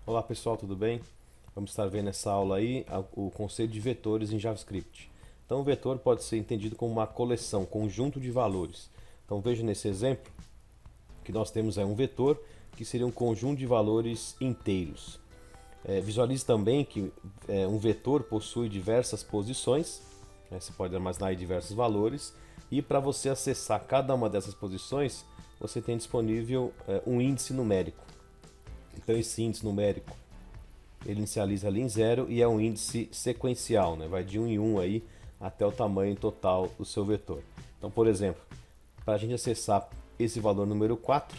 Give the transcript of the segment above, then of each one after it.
Olá pessoal, tudo bem? Vamos estar vendo nessa aula aí o conceito de vetores em JavaScript. Então, o vetor pode ser entendido como uma coleção, conjunto de valores. Então, veja nesse exemplo que nós temos aí um vetor que seria um conjunto de valores inteiros. Visualize também que um vetor possui diversas posições, né? Você pode armazenar aí diversos valores, e para você acessar cada uma dessas posições, você tem disponível um índice numérico. Então, esse índice numérico ele inicializa ali em zero e é um índice sequencial, né? Vai de um em um aí até o tamanho total do seu vetor. Então, por exemplo, para a gente acessar esse valor número 4,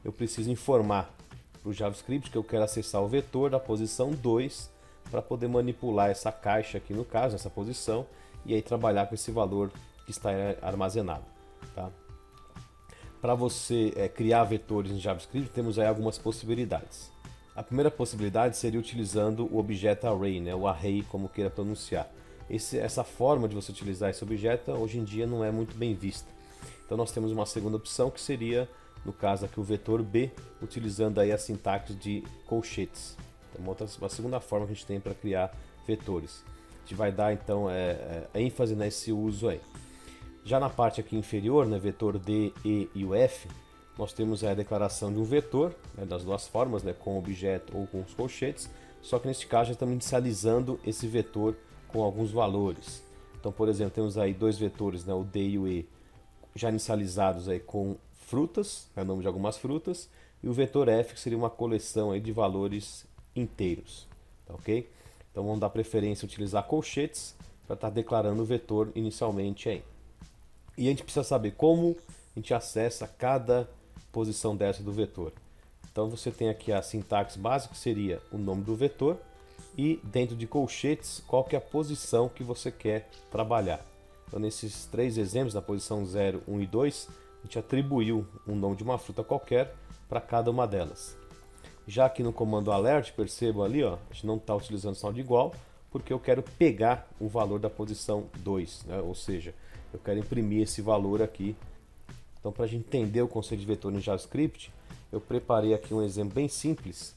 eu preciso informar para o JavaScript que eu quero acessar o vetor da posição 2 para poder manipular essa caixa aqui no caso, essa posição, e aí trabalhar com esse valor que está armazenado. Tá? Para você criar vetores em JavaScript, temos aí algumas possibilidades. A primeira possibilidade seria utilizando o objeto array, né? O array, como queira pronunciar. Essa forma de você utilizar esse objeto hoje em dia não é muito bem vista. Então nós temos uma segunda opção que seria, no caso aqui, o vetor B, utilizando aí a sintaxe de colchetes. Então, uma segunda forma que a gente tem para criar vetores. A gente vai dar então ênfase nesse uso aí. Já na parte aqui inferior, né, vetor D, E e o F, nós temos a declaração de um vetor, né, das duas formas, né, com objeto ou com os colchetes, só que neste caso já estamos inicializando esse vetor com alguns valores. Então, por exemplo, temos aí dois vetores, né, o D e o E, já inicializados aí com frutas, é o nome de algumas frutas, e o vetor F, que seria uma coleção aí de valores inteiros. Tá, ok? Então vamos dar preferência a utilizar colchetes para estar declarando o vetor inicialmente aí. E a gente precisa saber como a gente acessa cada posição dessa do vetor. Então você tem aqui a sintaxe básica, que seria o nome do vetor, e dentro de colchetes, qual que é a posição que você quer trabalhar. Então nesses três exemplos, na posição 0, 1 e 2, a gente atribuiu um nome de uma fruta qualquer para cada uma delas. Já aqui no comando alert, percebam ali, ó, a gente não está utilizando sinal de igual, porque eu quero pegar o valor da posição 2, né? Ou seja, eu quero imprimir esse valor aqui. Então, para a gente entender o conceito de vetor no JavaScript, eu preparei aqui um exemplo bem simples,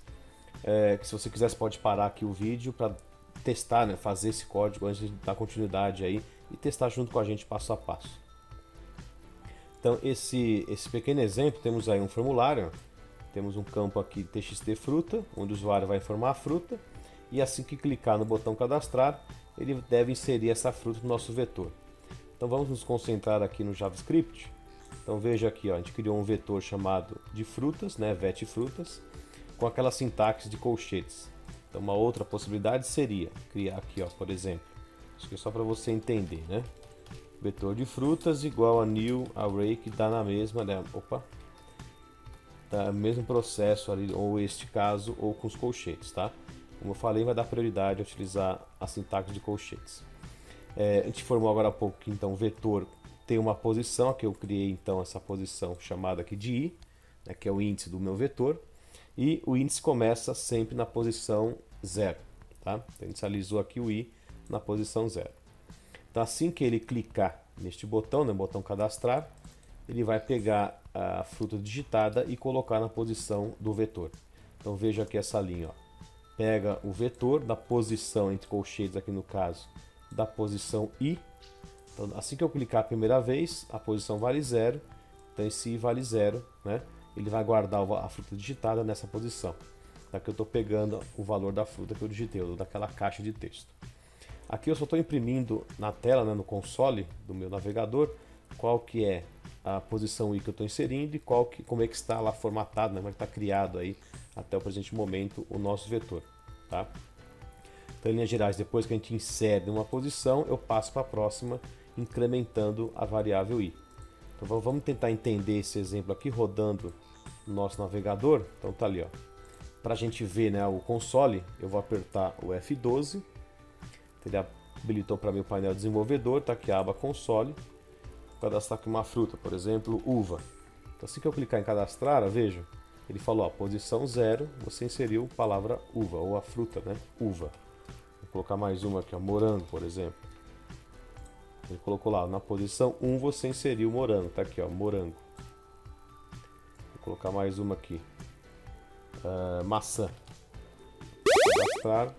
que se você quiser você pode parar aqui o vídeo para testar, né, fazer esse código antes de dar continuidade aí e testar junto com a gente passo a passo. Então, esse pequeno exemplo, temos aí um formulário, temos um campo aqui txt fruta, onde o usuário vai informar a fruta, e assim que clicar no botão cadastrar, ele deve inserir essa fruta no nosso vetor. Então vamos nos concentrar aqui no JavaScript. Então veja aqui, ó, a gente criou um vetor chamado de frutas, né, vetfrutas, com aquela sintaxe de colchetes. Então uma outra possibilidade seria criar aqui, ó, por exemplo, isso aqui é só para você entender, né? Vetor de frutas igual a new array, que dá na mesma, né? Opa, tá no mesmo processo ali, ou este caso, ou com os colchetes, tá? Como eu falei, vai dar prioridade a utilizar a sintaxe de colchetes. A gente formou agora há pouco que então o vetor tem uma posição, aqui eu criei então essa posição chamada aqui de i, né, que é o índice do meu vetor, e o índice começa sempre na posição 0, tá? Então inicializou aqui o i na posição 0. Então assim que ele clicar neste botão, né, botão cadastrar, ele vai pegar a fruta digitada e colocar na posição do vetor. Então veja aqui essa linha, ó. Pega o vetor da posição entre colchetes aqui no caso, da posição i. Então, assim que eu clicar a primeira vez, a posição vale 0. Então esse i vale 0, né? Ele vai guardar a fruta digitada nessa posição. Aqui eu estou pegando o valor da fruta que eu digitei, ou daquela caixa de texto. Aqui eu só estou imprimindo na tela, né, no console do meu navegador, qual que é a posição i que eu estou inserindo e como é que está lá formatado, né, como é que está criado aí até o presente momento o nosso vetor, tá? Então, em linhas gerais, depois que a gente insere uma posição, eu passo para a próxima, incrementando a variável i. Então vamos tentar entender esse exemplo aqui rodando no nosso navegador. Então tá ali, ó. Para a gente ver, né, o console, eu vou apertar o F12. Ele habilitou para mim o painel desenvolvedor, tá aqui a aba console. Vou cadastrar aqui uma fruta, por exemplo, uva. Então assim que eu clicar em cadastrar, veja, ele falou, ó, posição 0, você inseriu a palavra uva, ou a fruta, né, uva. Vou colocar mais uma aqui, ó, morango, por exemplo. Ele colocou lá, na posição 1 você inseriu morango, tá aqui, ó, morango. Vou colocar mais uma aqui, maçã. cadastrar.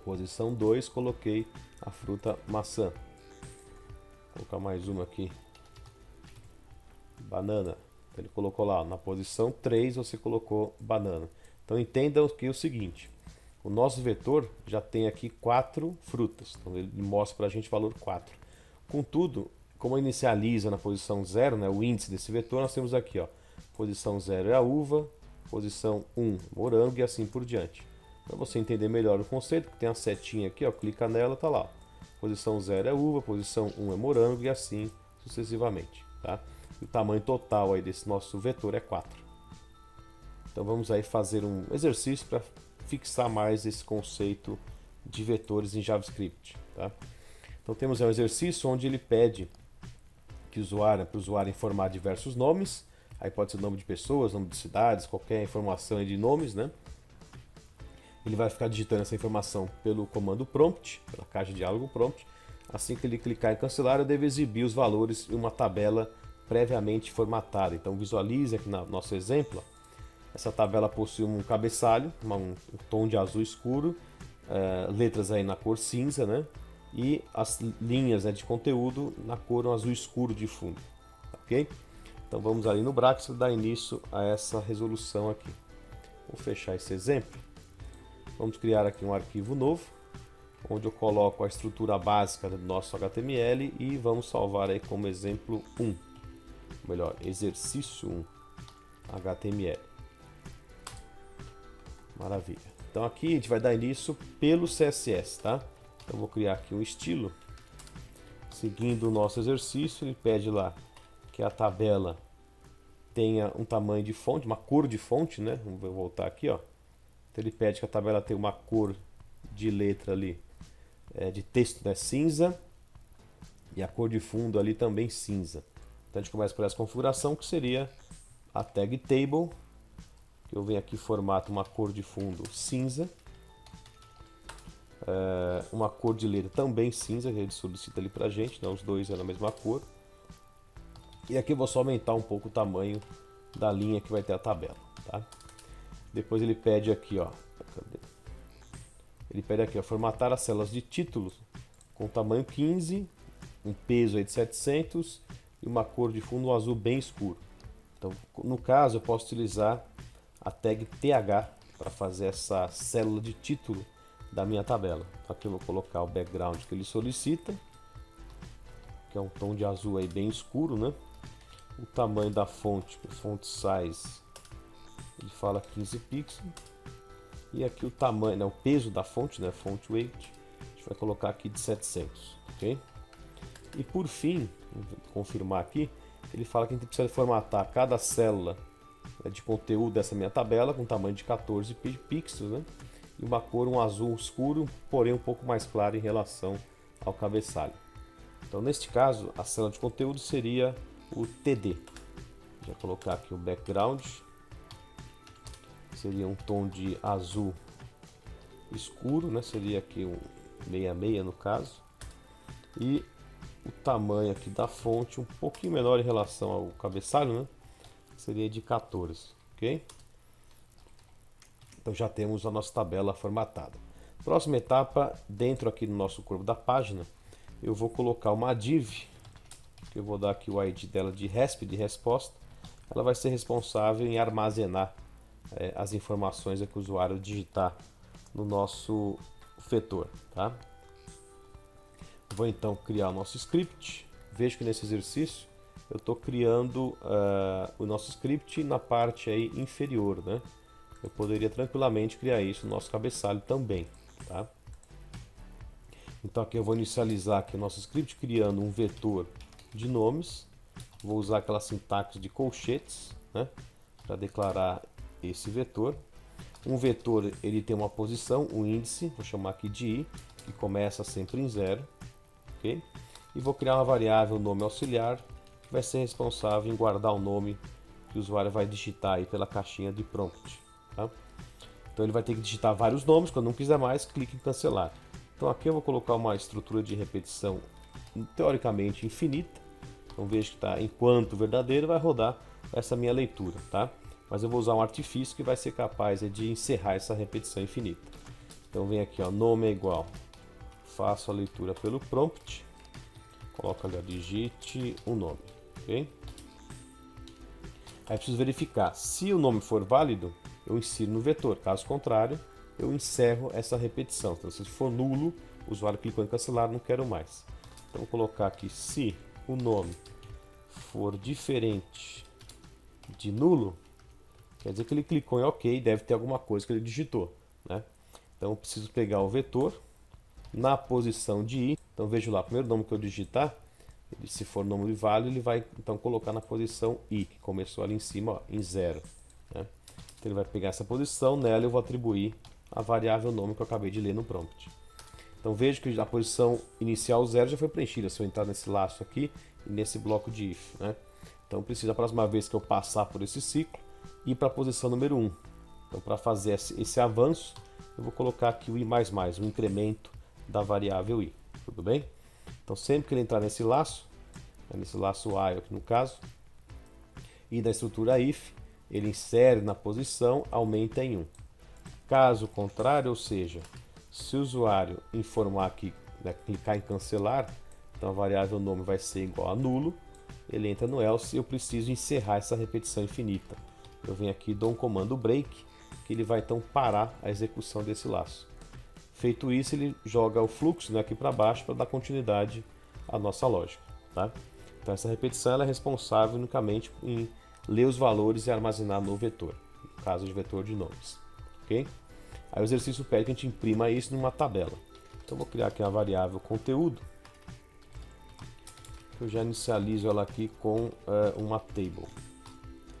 Posição 2, coloquei a fruta maçã. Vou colocar mais uma aqui. Banana. Então ele colocou lá, na posição 3 você colocou banana. Então entendam que é o seguinte, o nosso vetor já tem aqui 4 frutas. Então ele mostra para a gente o valor 4. Contudo, como inicializa na posição 0, né, o índice desse vetor, nós temos aqui, ó, posição 0 é a uva, posição 1 morango e assim por diante. Para você entender melhor o conceito, tem a setinha aqui, ó, clica nela, tá lá. Posição 0 é uva, posição 1 é morango e assim sucessivamente, tá? E o tamanho total aí desse nosso vetor é 4. Então vamos aí fazer um exercício para fixar mais esse conceito de vetores em JavaScript, tá? Então temos aí um exercício onde ele pede que para o usuário informar diversos nomes, aí pode ser nome de pessoas, nome de cidades, qualquer informação aí de nomes, né? Ele vai ficar digitando essa informação pelo comando prompt, pela caixa de diálogo prompt. Assim que ele clicar em cancelar, eu devo exibir os valores em uma tabela previamente formatada. Então visualize aqui no nosso exemplo, essa tabela possui um cabeçalho, um tom de azul escuro, letras aí na cor cinza, né? E as linhas, né, de conteúdo na cor azul escuro de fundo, ok? Então vamos ali no Brax dar início a essa resolução aqui. Vou fechar esse exemplo. Vamos criar aqui um arquivo novo, onde eu coloco a estrutura básica do nosso HTML e vamos salvar aí como exemplo 1, melhor, exercício 1, HTML. Maravilha. Então aqui a gente vai dar início pelo CSS, tá? Então eu vou criar aqui um estilo, seguindo o nosso exercício, ele pede lá que a tabela tenha um tamanho de fonte, uma cor de fonte, né? Vamos voltar aqui, ó. Então ele pede que a tabela tenha uma cor de letra ali, de texto, né, cinza, e a cor de fundo ali também cinza. Então a gente começa por essa configuração, que seria a tag table, que eu venho aqui e formato uma cor de fundo cinza, uma cor de letra também cinza, que ele solicita ali pra gente, né, os dois é na mesma cor. E aqui eu vou só aumentar um pouco o tamanho da linha que vai ter a tabela, tá? Depois ele pede aqui, ó, formatar as células de títulos com tamanho 15, um peso aí de 700 e uma cor de fundo azul bem escuro. Então, no caso, eu posso utilizar a tag TH para fazer essa célula de título da minha tabela. Aqui eu vou colocar o background que ele solicita, que é um tom de azul aí bem escuro, né? O tamanho da fonte, o font size, ele fala 15 pixels. E aqui o tamanho, né, o peso da fonte, né, font weight, a gente vai colocar aqui de 700, ok? E por fim, vou confirmar aqui, ele fala que a gente precisa formatar cada célula, né, de conteúdo dessa minha tabela com tamanho de 14 pixels, né? E uma cor, um azul escuro, porém um pouco mais claro em relação ao cabeçalho. Então neste caso, a célula de conteúdo seria o TD. Vou colocar aqui o background. Seria um tom de azul escuro, né? Seria aqui um 66 no caso. E o tamanho aqui da fonte um pouquinho menor em relação ao cabeçalho, né? Seria de 14, ok? Então já temos a nossa tabela formatada. Próxima etapa, dentro aqui do nosso corpo da página, eu vou colocar uma div, que eu vou dar aqui o ID dela de resp, de resposta. Ela vai ser responsável em armazenar as informações que o usuário digitar no nosso vetor, tá? Vou então criar o nosso script. Vejo que nesse exercício eu estou criando o nosso script na parte aí inferior, né? Eu poderia tranquilamente criar isso no nosso cabeçalho também, tá? Então aqui eu vou inicializar aqui o nosso script criando um vetor de nomes. Vou usar aquela sintaxe de colchetes, né, para declarar esse vetor. Um vetor ele tem uma posição, um índice, vou chamar aqui de i, que começa sempre em 0, ok? E vou criar uma variável nome auxiliar, que vai ser responsável em guardar o nome que o usuário vai digitar aí pela caixinha de prompt, tá? Então ele vai ter que digitar vários nomes, quando não quiser mais, clique em cancelar. Então aqui eu vou colocar uma estrutura de repetição teoricamente infinita. Então vejo que está enquanto verdadeiro vai rodar essa minha leitura, tá? mas eu vou usar um artifício que vai ser capaz de encerrar essa repetição infinita. Então vem aqui, ó, nome é igual, faço a leitura pelo prompt, coloco ali, ó, digite o nome, ok? Aí preciso verificar, se o nome for válido, eu insiro no vetor, caso contrário, eu encerro essa repetição. Então se for nulo, o usuário clicou em cancelar, não quero mais. Então vou colocar aqui, se o nome for diferente de nulo, quer dizer que ele clicou em OK, deve ter alguma coisa que ele digitou, né? Então eu preciso pegar o vetor na posição de i. Então vejo lá, o primeiro nome que eu digitar, ele, se for nome válido, ele vai então colocar na posição i, que começou ali em cima, ó, em 0, né? Então ele vai pegar essa posição, nela eu vou atribuir a variável nome que eu acabei de ler no prompt. Então vejo que a posição inicial 0 já foi preenchida, se eu entrar nesse laço aqui e nesse bloco de if, né? Então preciso, a próxima vez que eu passar por esse ciclo, ir para a posição número 1. Então para fazer esse avanço, eu vou colocar aqui o i++, o incremento da variável i, tudo bem? Então sempre que ele entrar nesse laço while aqui no caso, e da estrutura if, ele insere na posição, aumenta em 1. Caso contrário, ou seja, se o usuário informar aqui, né, clicar em cancelar, então a variável nome vai ser igual a nulo, ele entra no else e eu preciso encerrar essa repetição infinita. Eu venho aqui e dou um comando break, que ele vai então parar a execução desse laço. Feito isso, ele joga o fluxo, né, aqui para baixo para dar continuidade à nossa lógica, tá? Então essa repetição ela é responsável unicamente em ler os valores e armazenar no vetor, no caso de vetor de nomes, ok? Aí o exercício pede que a gente imprima isso numa tabela. Então vou criar aqui a variável conteúdo. Eu já inicializo ela aqui com uma table.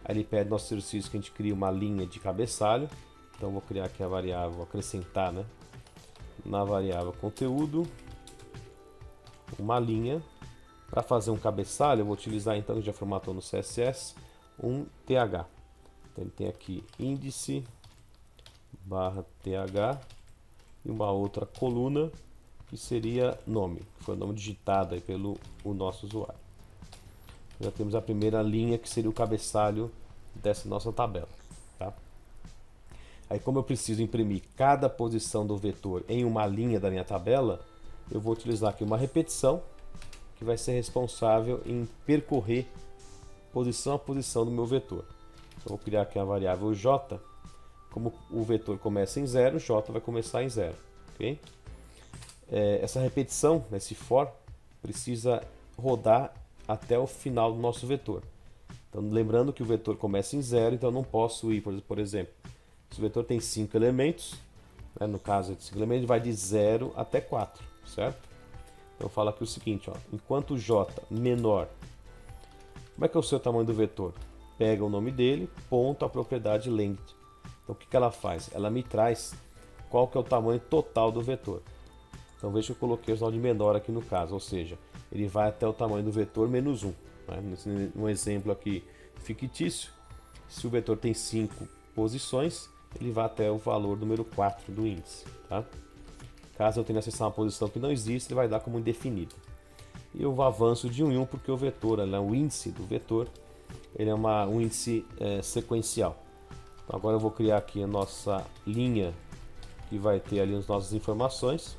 Aí ele pede no nosso exercício que a gente crie uma linha de cabeçalho. Então vou criar aqui a variável, acrescentar, né, na variável conteúdo uma linha. Para fazer um cabeçalho eu vou utilizar, então, que já formatou no CSS, um th. Então ele tem aqui índice barra th e uma outra coluna que seria nome, que foi o nome digitado aí pelo o nosso usuário. Já temos a primeira linha que seria o cabeçalho dessa nossa tabela, tá? Aí como eu preciso imprimir cada posição do vetor em uma linha da minha tabela, eu vou utilizar aqui uma repetição que vai ser responsável em percorrer posição a posição do meu vetor. Então, vou criar aqui a variável j. Como o vetor começa em 0, j vai começar em 0. Okay? Essa repetição, esse for, precisa rodar até o final do nosso vetor. Então, lembrando que o vetor começa em 0, então eu não posso ir, por exemplo, se o vetor tem 5 elementos, né, no caso de 5 elementos, vai de 0 até 4, certo? Então fala aqui o seguinte, ó, enquanto j menor, como é que é o seu tamanho do vetor? Pega o nome dele, ponto a propriedade length. Então o que ela faz? Ela me traz qual que é o tamanho total do vetor. Então veja que eu coloquei o sinal de menor aqui no caso, ou seja, ele vai até o tamanho do vetor menos 1. Né? Um exemplo aqui fictício, se o vetor tem 5 posições, ele vai até o valor número 4 do índice. Tá? Caso eu tenha acessar uma posição que não existe, ele vai dar como indefinido. E eu avanço de 1 em 1 porque o vetor, o índice do vetor, ele é um índice sequencial. Então agora eu vou criar aqui a nossa linha que vai ter ali as nossas informações.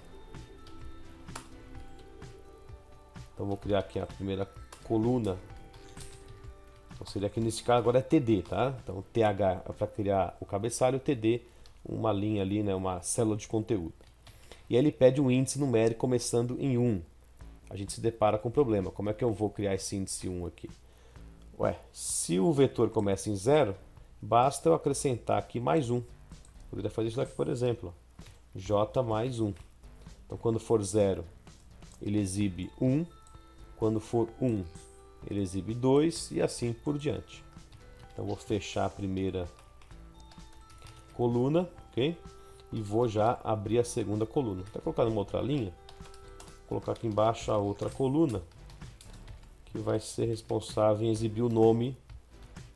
Então vou criar aqui a primeira coluna. Então seria aqui nesse caso agora é TD, tá? Então TH é para criar o cabeçalho, TD uma linha ali, né, uma célula de conteúdo. E aí ele pede um índice numérico começando em 1. A gente se depara com um problema. Como é que eu vou criar esse índice 1 aqui? Ué, se o vetor começa em 0, basta eu acrescentar aqui mais 1. Poderia fazer isso aqui, por exemplo. J mais 1. Então quando for 0, ele exibe 1. Quando for 1, ele exibe 2 e assim por diante. Então vou fechar a primeira coluna, ok? E vou já abrir a segunda coluna. Vou colocar numa outra linha, vou colocar aqui embaixo a outra coluna, que vai ser responsável em exibir o nome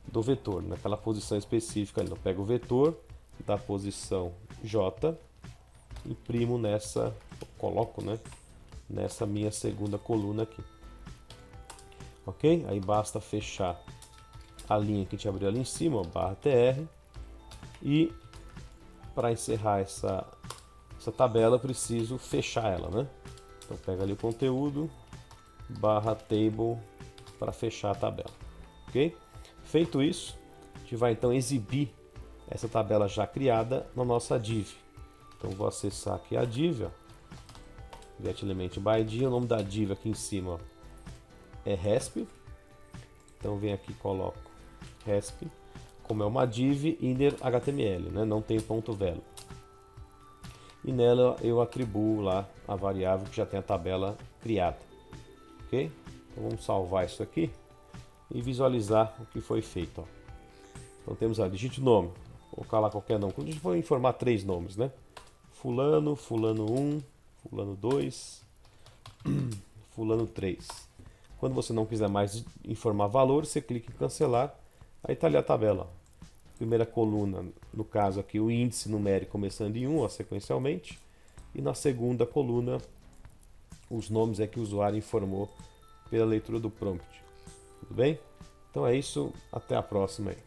do vetor, naquela posição específica. Eu pego o vetor da posição J, imprimo nessa, coloco, né, nessa minha segunda coluna aqui. Ok? Aí basta fechar a linha que a gente abriu ali em cima, ó, barra TR. E para encerrar essa tabela, eu preciso fechar ela, né? Então pega ali o conteúdo, barra table para fechar a tabela, ok? Feito isso, a gente vai então exibir essa tabela já criada na nossa div. Então vou acessar aqui a div, ó, getElement by div, o nome da div aqui em cima, ó, é resp. Então vem aqui e coloco resp, como é uma div inner HTML, né? Não tem ponto velo. E nela eu atribuo lá a variável que já tem a tabela criada, ok? Então vamos salvar isso aqui e visualizar o que foi feito, ó. Então temos a digite o nome, vou colocar lá qualquer nome. Quando a gente for informar 3 nomes, né? Fulano, fulano 1, fulano 2, fulano 3. Quando você não quiser mais informar valor, você clica em cancelar, aí está ali a tabela. Primeira coluna, no caso aqui, o índice numérico começando em 1, ó, sequencialmente. E na segunda coluna, os nomes que o usuário informou pela leitura do prompt. Tudo bem? Então é isso, até a próxima aí.